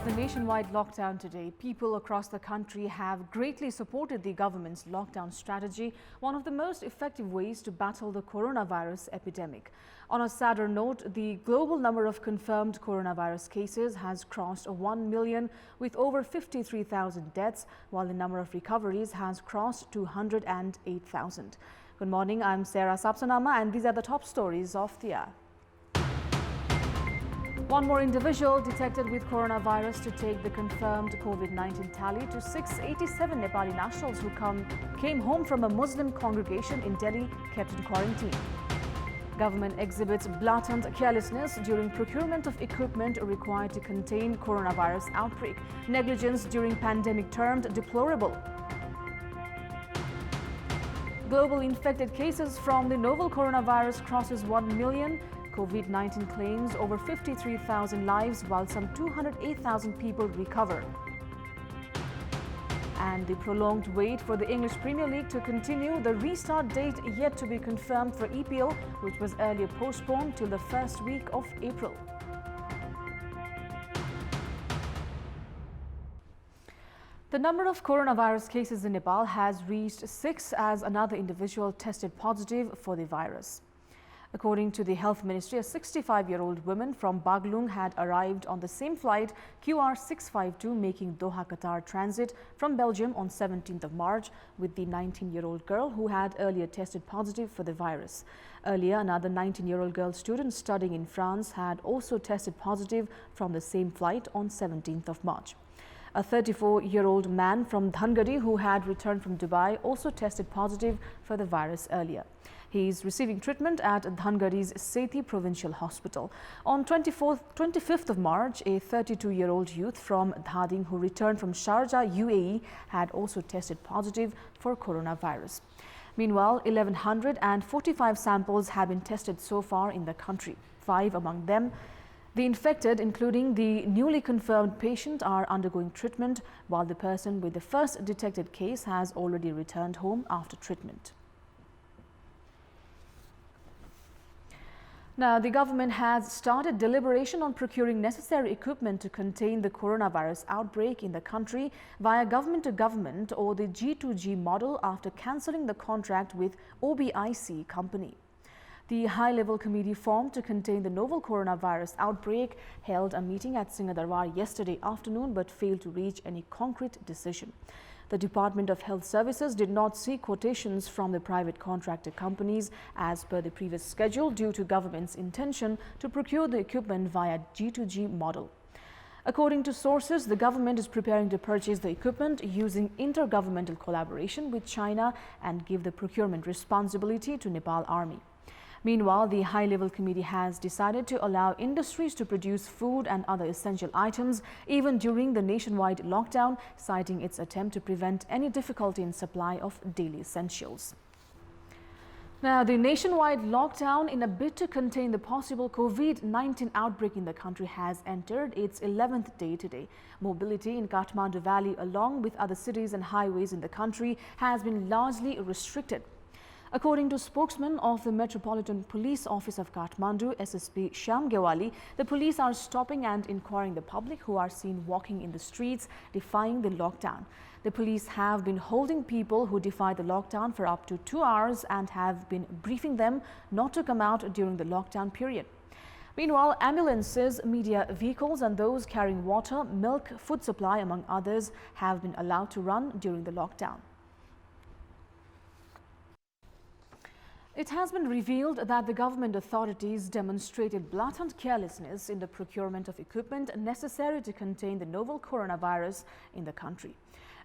of the nationwide lockdown today, people across the country have greatly supported the government's lockdown strategy, one of the most effective ways to battle the coronavirus epidemic. On a sadder note, the global number of confirmed coronavirus cases has crossed 1 million with over 53,000 deaths, while the number of recoveries has crossed 208,000. Good morning, I'm Sarah Sapsanama and these are the top stories of the hour. One more individual detected with coronavirus to take the confirmed COVID-19 tally to 687 Nepali nationals who came home from a Muslim congregation in Delhi kept in quarantine. Government exhibits blatant carelessness during procurement of equipment required to contain coronavirus outbreak. Negligence during pandemic termed deplorable. Global infected cases from the novel coronavirus crosses 1 million. COVID-19 claims over 53,000 lives while some 208,000 people recover. And the prolonged wait for the English Premier League to continue, the restart date yet to be confirmed for EPL, which was earlier postponed till the first week of April. The number of coronavirus cases in Nepal has reached 6 as another individual tested positive for the virus. According to the Health Ministry, a 65-year-old woman from Baglung had arrived on the same flight QR652 making Doha, Qatar transit from Belgium on 17th of March with the 19-year-old girl who had earlier tested positive for the virus. Earlier, another 19-year-old girl student studying in France had also tested positive from the same flight on 17th of March. A 34-year-old man from Dhangadi who had returned from Dubai also tested positive for the virus earlier. He is receiving treatment at Dhangadi's Sethi Provincial Hospital. On 25th of March, a 32-year-old youth from Dhading who returned from Sharjah, UAE, had also tested positive for coronavirus. Meanwhile, 1,145 samples have been tested so far in the country. 5 among them, the infected, including the newly confirmed patient, are undergoing treatment, while the person with the first detected case has already returned home after treatment. Now, the government has started deliberation on procuring necessary equipment to contain the coronavirus outbreak in the country via government-to-government or the G2G model after cancelling the contract with OBIC company. The high-level committee formed to contain the novel coronavirus outbreak held a meeting at Singadarbar yesterday afternoon but failed to reach any concrete decision. The Department of Health Services did not seek quotations from the private contractor companies as per the previous schedule due to government's intention to procure the equipment via G2G model. According to sources, the government is preparing to purchase the equipment using intergovernmental collaboration with China and give the procurement responsibility to Nepal Army. Meanwhile, the high-level committee has decided to allow industries to produce food and other essential items even during the nationwide lockdown, citing its attempt to prevent any difficulty in supply of daily essentials. Now, the nationwide lockdown in a bid to contain the possible COVID-19 outbreak in the country has entered its 11th day today. Mobility in Kathmandu Valley, along with other cities and highways in the country, has been largely restricted. According to spokesman of the Metropolitan Police Office of Kathmandu, SSP Shyam Gewali, the police are stopping and inquiring the public who are seen walking in the streets defying the lockdown. The police have been holding people who defy the lockdown for up to 2 hours and have been briefing them not to come out during the lockdown period. Meanwhile, ambulances, media vehicles and those carrying water, milk, food supply among others have been allowed to run during the lockdown. It has been revealed that the government authorities demonstrated blatant carelessness in the procurement of equipment necessary to contain the novel coronavirus in the country.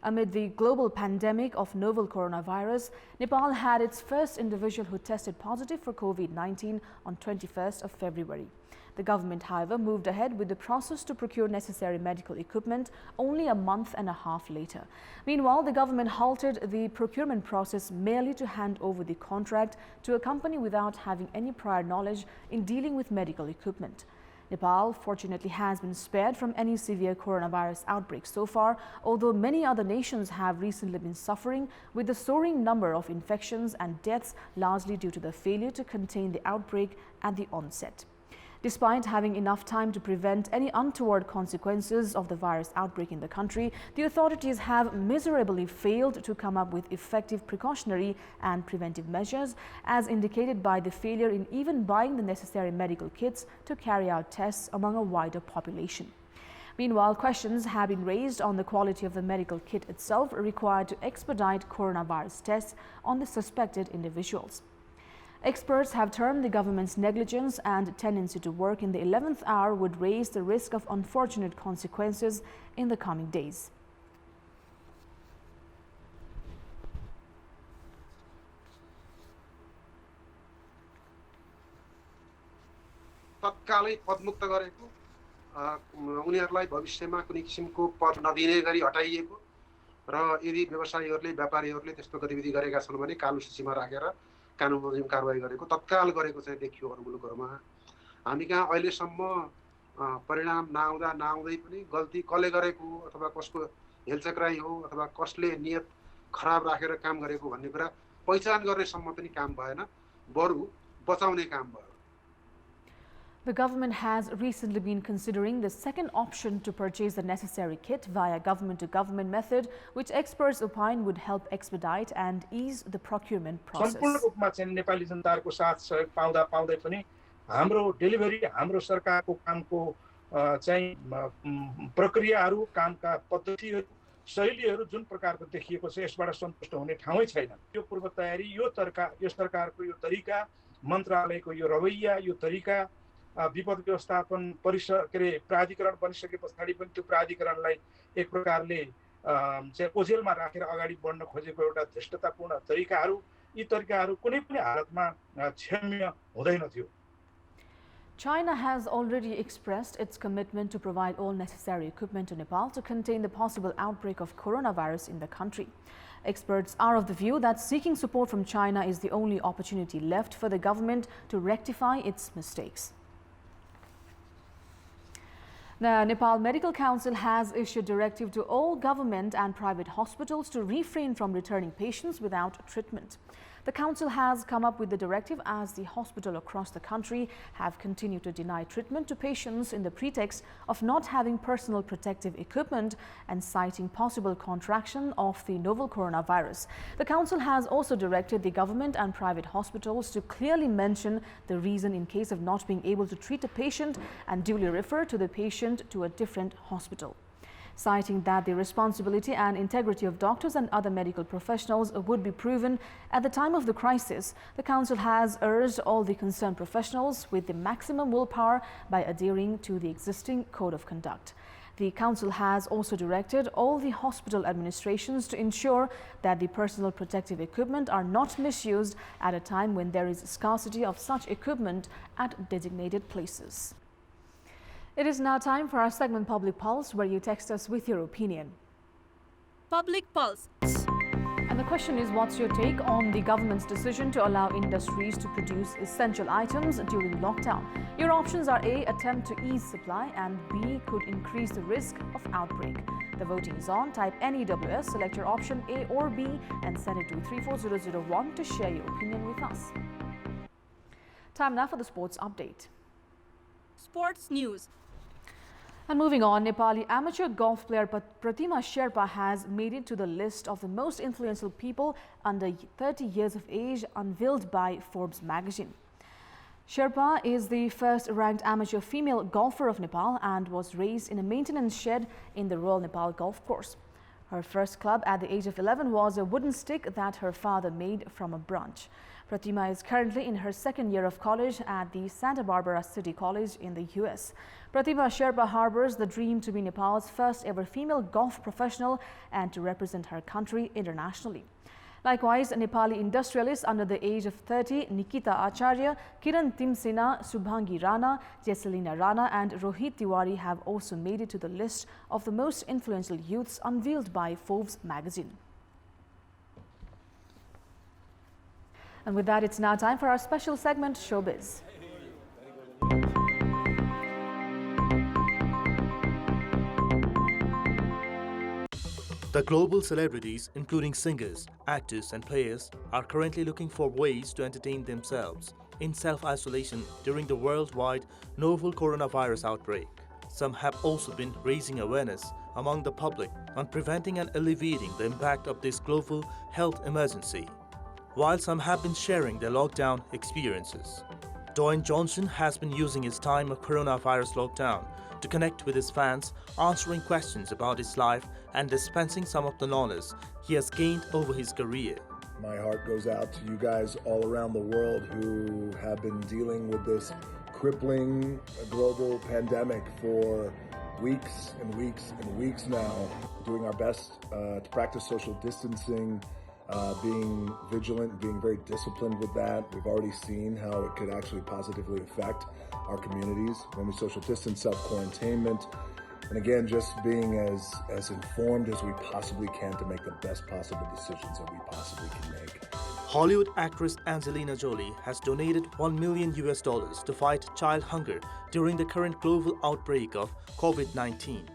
Amid the global pandemic of novel coronavirus, Nepal had its first individual who tested positive for COVID-19 on 21st of February. The government, however, moved ahead with the process to procure necessary medical equipment only a month and a half later. Meanwhile, the government halted the procurement process merely to hand over the contract to a company without having any prior knowledge in dealing with medical equipment. Nepal, fortunately, has been spared from any severe coronavirus outbreaks so far, although many other nations have recently been suffering with the soaring number of infections and deaths, largely due to the failure to contain the outbreak at the onset. Despite having enough time to prevent any untoward consequences of the virus outbreak in the country, the authorities have miserably failed to come up with effective precautionary and preventive measures, as indicated by the failure in even buying the necessary medical kits to carry out tests among a wider population. Meanwhile, questions have been raised on the quality of the medical kit itself required to expedite coronavirus tests on the suspected individuals. Experts have termed the government's negligence and tendency to work in the 11th hour would raise the risk of unfortunate consequences in the coming days. तत्कालै पदमुक्त गरेको उनीहरूलाई भविष्यमा कुनै किसिमको पद नदिने गरी हटाइएको र यदि व्यवसायीहरूले व्यापारीहरूले त्यस्तो गतिविधि गरेका छन् भने कालो सूचीमा राखेर कानुन बमोजिम कारबाही गरेको तत्काल गरेको चाहिँ देखियो अरू मुलुकहरूमा। हामी कहाँ अहिलेसम्म परिणाम नआउँदै पनि गल्ती कसले गरेको अथवा कसको हेलचक्राइ हो अथवा कसले नियत खराब राखेर काम गरेको भन्ने कुरा पहिचान गर्नेसम्म पनि काम भएन, बरु बचाउने काम भयो। The government has recently been considering the second option to purchase the necessary kit via government-to-government method, which experts opine would help expedite and ease the procurement process. सम्पूर्ण रूपमा चाहिँ नेपाली जनताको साथ सहयोग पाउँदै पनि हाम्रो डेलिभरी हाम्रो सरकारको कामको चाहिँ प्रक्रियाहरू कामका पद्धतिहरू शैलीहरू जुन प्रकारको देखिएको छ यसबाट सन्तुष्ट हुने ठाउँै छैन। यो पूर्व तयारी यो सरकारको यो तरिका मन्त्रालयको यो रवैया यो तरिका विपद व्यवस्थापन प्राधिकरण बनिसके पछाडि पनि त्यो प्राधिकरणलाई एक प्रकारले चाहिँ ओझेलमा राखेर अगाडि बढ्न खोजेको एउटा धृष्टतापूर्ण तरिकाहरू यी तरिकाहरू कुनै पनि हालतमा क्षम्य हुँदैन थियो। China has already expressed its commitment to provide all necessary equipment to Nepal to contain the possible outbreak of coronavirus in the country. Experts are of the view that seeking support from China is the only opportunity left for the government to rectify its mistakes. The Nepal Medical Council has issued directive to all government and private hospitals to refrain from returning patients without treatment. The council has come up with the directive as the hospitals across the country have continued to deny treatment to patients in the pretext of not having personal protective equipment and citing possible contraction of the novel coronavirus. The council has also directed the government and private hospitals to clearly mention the reason in case of not being able to treat a patient and duly refer to the patient to a different hospital. Citing that the responsibility and integrity of doctors and other medical professionals would be proven at the time of the crisis, the Council has urged all the concerned professionals with the maximum willpower by adhering to the existing Code of Conduct. The Council has also directed all the hospital administrations to ensure that the personal protective equipment are not misused at a time when there is scarcity of such equipment at designated places. It is now time for our segment Public Pulse, where you text us with your opinion. Public Pulse. And the question is, what's your take on the government's decision to allow industries to produce essential items during lockdown? Your options are A, attempt to ease supply, and B, could increase the risk of outbreak. The voting is on. Type NEWS, select your option A or B, and send it to 34001 to share your opinion with us. Time now for the sports update. Sports news. And moving on, Nepali amateur golf player Pratima Sherpa has made it to the list of the most influential people under 30 years of age unveiled by Forbes magazine. Sherpa is the first ranked amateur female golfer of Nepal and was raised in a maintenance shed in the Royal Nepal Golf Course. Her first club at the age of 11 was a wooden stick that her father made from a branch. Pratima is currently in her second year of college at the Santa Barbara City College in the US. Pratima Sherpa harbors the dream to be Nepal's first ever female golf professional and to represent her country internationally. Likewise, Nepali industrialists under the age of 30, Nikita Acharya, Kiran Timsena, Subhangi Rana, Jesselina Rana and Rohit Tiwari have also made it to the list of the most influential youths unveiled by Forbes magazine. And with that, it's now time for our special segment, Showbiz. The global celebrities, including singers, actors and players, are currently looking for ways to entertain themselves. in self-isolation during the worldwide novel coronavirus outbreak. Some have also been raising awareness among the public on preventing and alleviating the impact of this global health emergency, while some have been sharing their lockdown experiences. Dwayne Johnson has been using his time of coronavirus lockdown to connect with his fans, answering questions about his life and dispensing some of the knowledge he has gained over his career. My heart goes out to you guys all around the world who have been dealing with this crippling global pandemic for weeks and weeks and weeks now, doing our best to practice social distancing, being vigilant, being very disciplined with that. We've already seen how it could actually positively affect our communities when we social distance, self-quarantainment, and again, just being as informed as we possibly can to make the best possible decisions that we possibly can make. Hollywood actress Angelina Jolie has donated $1 million to fight child hunger during the current global outbreak of COVID-19.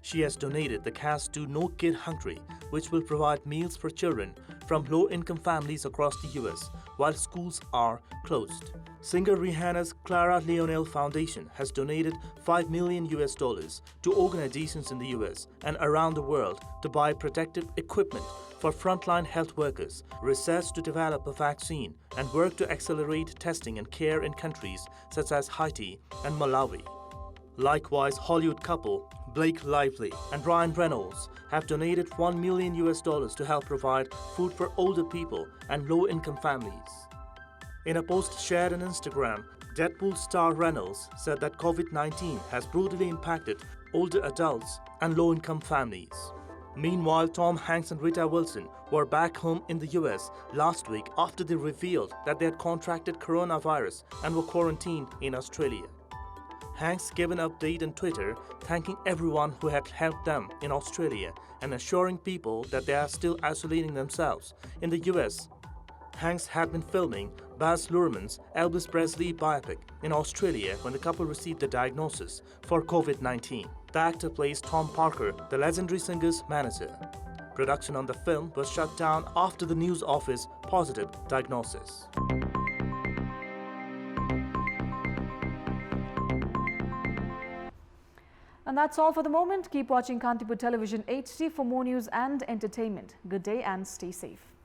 She has donated the cash to No Kid Hungry, which will provide meals for children from low-income families across the US while schools are closed. Singer Rihanna's Clara Leonel Foundation has donated $5 million to organizations in the US and around the world to buy protective equipment for frontline health workers, research to develop a vaccine, and work to accelerate testing and care in countries such as Haiti and Malawi. Likewise, Hollywood couple Blake Lively and Ryan Reynolds have donated $1 million to help provide food for older people and low-income families. In a post shared on Instagram, Deadpool star Reynolds said that COVID-19 has brutally impacted older adults and low-income families. Meanwhile, Tom Hanks and Rita Wilson were back home in the US last week after they revealed that they had contracted coronavirus and were quarantined in Australia. Hanks gave an update on Twitter thanking everyone who had helped them in Australia and assuring people that they are still isolating themselves. In the US, Hanks had been filming Baz Luhrmann's Elvis Presley biopic in Australia when the couple received the diagnosis for COVID-19. The actor plays Tom Parker, the legendary singer's manager. Production on the film was shut down after the news of his positive diagnosis. And that's all for the moment. Keep watching Kantipur Television HD for more news and entertainment. Good day and stay safe.